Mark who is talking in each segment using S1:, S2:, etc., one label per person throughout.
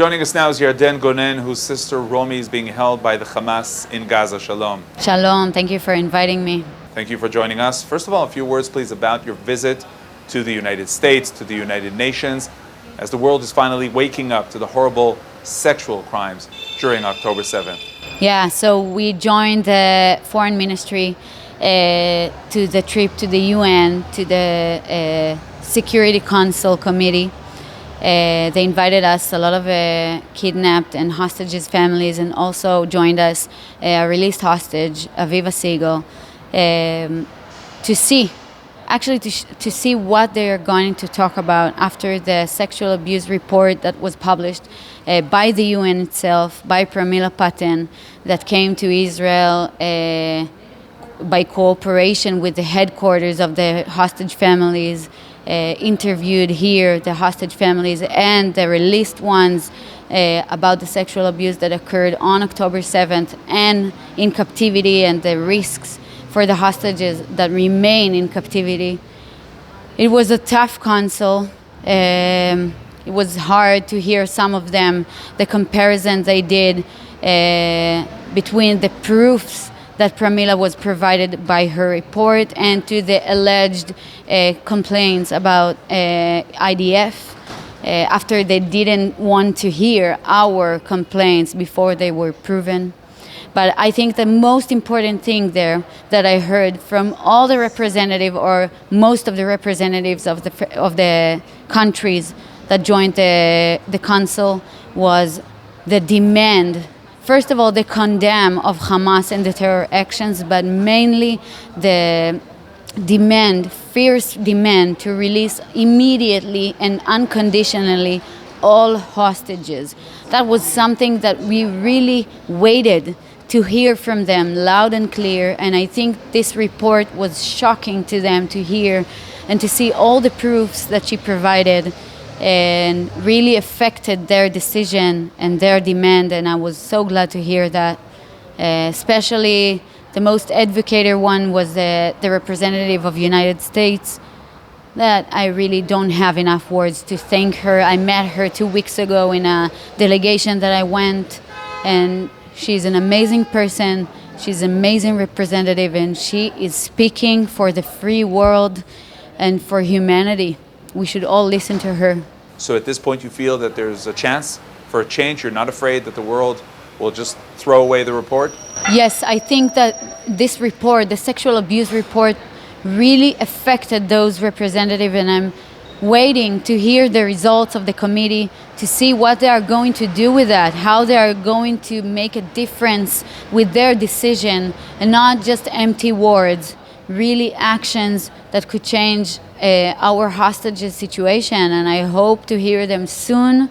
S1: Joining us now is Yarden Gonen, whose sister Romy is being held by the Hamas in Gaza. Shalom.
S2: Shalom, thank you for inviting me.
S1: Thank you for joining us. First of all, a few words, please, about your visit to the United States, to the United Nations, as the world is finally waking up to the horrible sexual crimes during October 7th.
S2: Yeah, so we joined the Foreign Ministry to the trip to the UN, to the Security Council Committee. They invited us, a lot of kidnapped and hostages families, and also joined us a released hostage, Aviva Siegel, to see what they are going to talk about after the sexual abuse report that was published by the UN itself, by Pramila Patten, that came to Israel by cooperation with the headquarters of the hostage families, interviewed here the hostage families and the released ones about the sexual abuse that occurred on October 7th and in captivity, and the risks for the hostages that remain in captivity. It was a tough council. It was hard to hear some of them, the comparison they did between the proofs that Pramila was provided by her report and to the alleged complaints about IDF after they didn't want to hear our complaints before they were proven. But I think the most important thing there that I heard from all the representatives, or most of the representatives of the countries that joined the council, was the demand. First of all, the condemn of Hamas and the terror actions, but mainly the fierce demand to release immediately and unconditionally all hostages. That was something that we really waited to hear from them loud and clear, and I think this report was shocking to them to hear and to see all the proofs that she provided, and really affected their decision and their demand, and I was so glad to hear that. Especially the most advocated one was the representative of United States, that I really don't have enough words to thank her. I met her 2 weeks ago in a delegation that I went, and she's an amazing person, she's an amazing representative, and she is speaking for the free world and for humanity. We should all listen to her.
S1: So at this point, you feel that there's a chance for a change? You're not afraid that the world will just throw away the report?
S2: Yes, I think that this report, the sexual abuse report, really affected those representatives, and I'm waiting to hear the results of the committee to see what they are going to do with that, how they are going to make a difference with their decision, and not just empty words, really actions that could change our hostages situation. And I hope to hear them soon,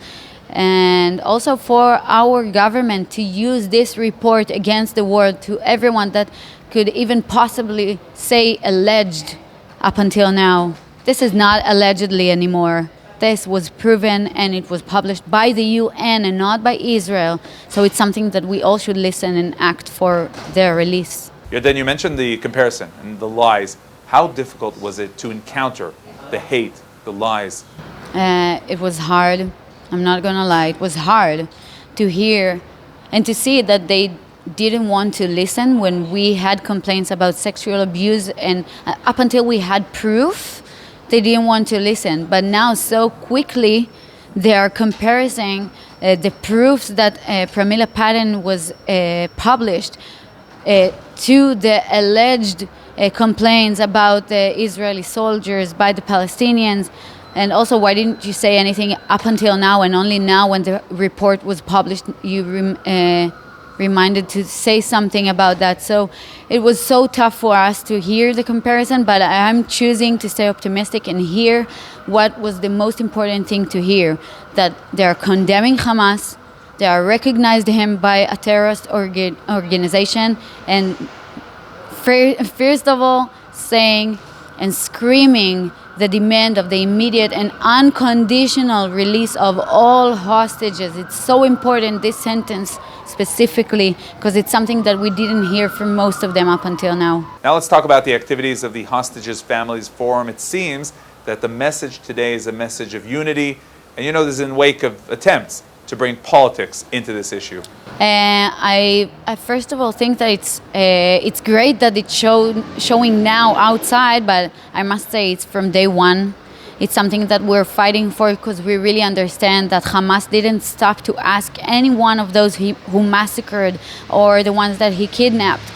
S2: and also for our government to use this report against the world, to everyone that could even possibly say alleged up until now. This is not allegedly anymore. This was proven, and it was published by the UN and not by Israel. So it's something that we all should listen and act for their release.
S1: Then you mentioned the comparison and the lies. How difficult was it to encounter the hate, the lies?
S2: It was hard. I'm not gonna lie. It was hard to hear and to see that they didn't want to listen when we had complaints about sexual abuse, and up until we had proof, they didn't want to listen. But now so quickly they are comparing the proofs that Pramila Patten was published to the alleged complaints about the Israeli soldiers by the Palestinians. And also, why didn't you say anything up until now, and only now when the report was published you reminded to say something about that? So it was so tough for us to hear the comparison, but I'm choosing to stay optimistic and hear what was the most important thing to hear, that they are condemning Hamas, they are recognized him by a terrorist organization, and first of all saying and screaming the demand of the immediate and unconditional release of all hostages. It's so important, this sentence specifically, because it's something that we didn't hear from most of them up until now.
S1: Now let's talk about the activities of the Hostages Families Forum. It seems that the message today is a message of unity, and this is in wake of attempts to bring politics into this issue?
S2: I first of all think that it's great that it's showing now outside, but I must say it's from day one. It's something that we're fighting for because we really understand that Hamas didn't stop to ask any one of those who massacred or the ones that he kidnapped,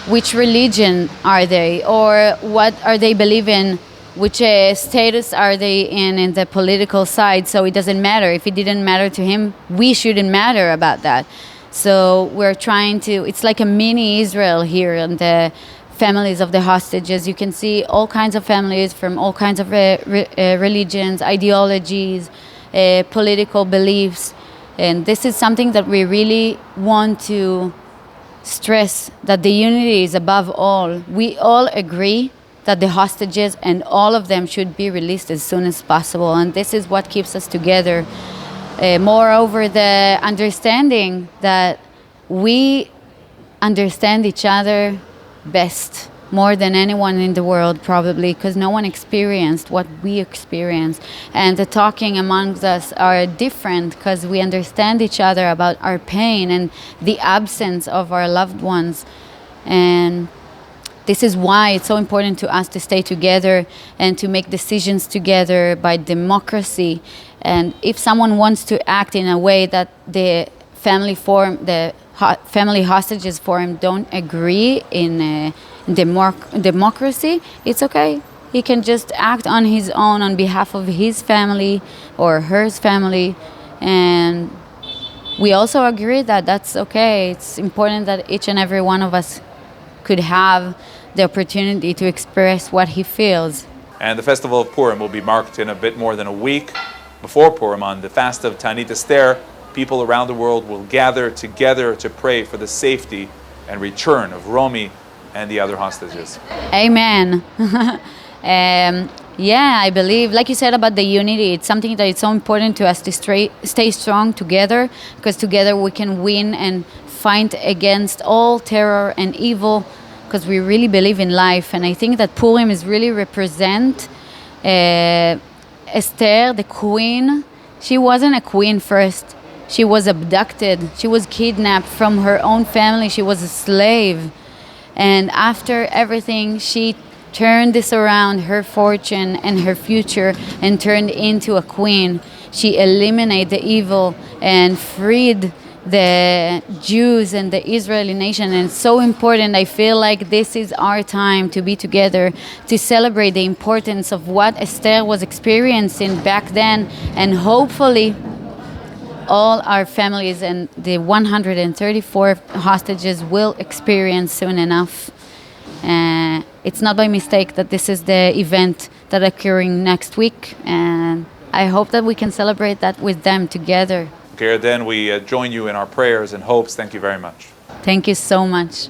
S2: which religion are they or what are they believing, which status are they in the political side. So it doesn't matter. If it didn't matter to him, we shouldn't matter about that. So we're trying to, it's like a mini Israel here and the families of the hostages. You can see all kinds of families from all kinds of religions, ideologies, political beliefs. And this is something that we really want to stress, that the unity is above all. We all agree that the hostages and all of them should be released as soon as possible. And this is what keeps us together. Moreover, the understanding that we understand each other best, more than anyone in the world probably, because no one experienced what we experienced. And the talking amongst us are different because we understand each other about our pain and the absence of our loved ones. And this is why it's so important to us to stay together and to make decisions together by democracy. And if someone wants to act in a way that the family hostages forum don't agree in democracy, it's okay. He can just act on his own on behalf of his family or her family. And we also agree that that's okay. It's important that each and every one of us could have the opportunity to express what he feels.
S1: And the festival of Purim will be marked in a bit more than a week. Before Purim, on the fast of Ta'anit Esther, people around the world will gather together to pray for the safety and return of Romy and the other hostages.
S2: Amen. Yeah, I believe, like you said about the unity, it's something that it's so important to us to stay strong together, because together we can win and fight against all terror and evil, because we really believe in life. And I think that Purim is really represent Esther, the queen. She wasn't a queen first. She was abducted. She was kidnapped from her own family. She was a slave. And after everything, she turned this around, her fortune and her future, and turned into a queen. She eliminated the evil and freed the Jews and the Israeli nation. And it's so important. I feel like this is our time to be together, to celebrate the importance of what Esther was experiencing back then, and hopefully all our families and the 134 hostages will experience soon enough. It's not by mistake that this is the event that occurring next week, and I hope that we can celebrate that with them together.
S1: Yarden, we join you in our prayers and hopes. Thank you very much.
S2: Thank you so much.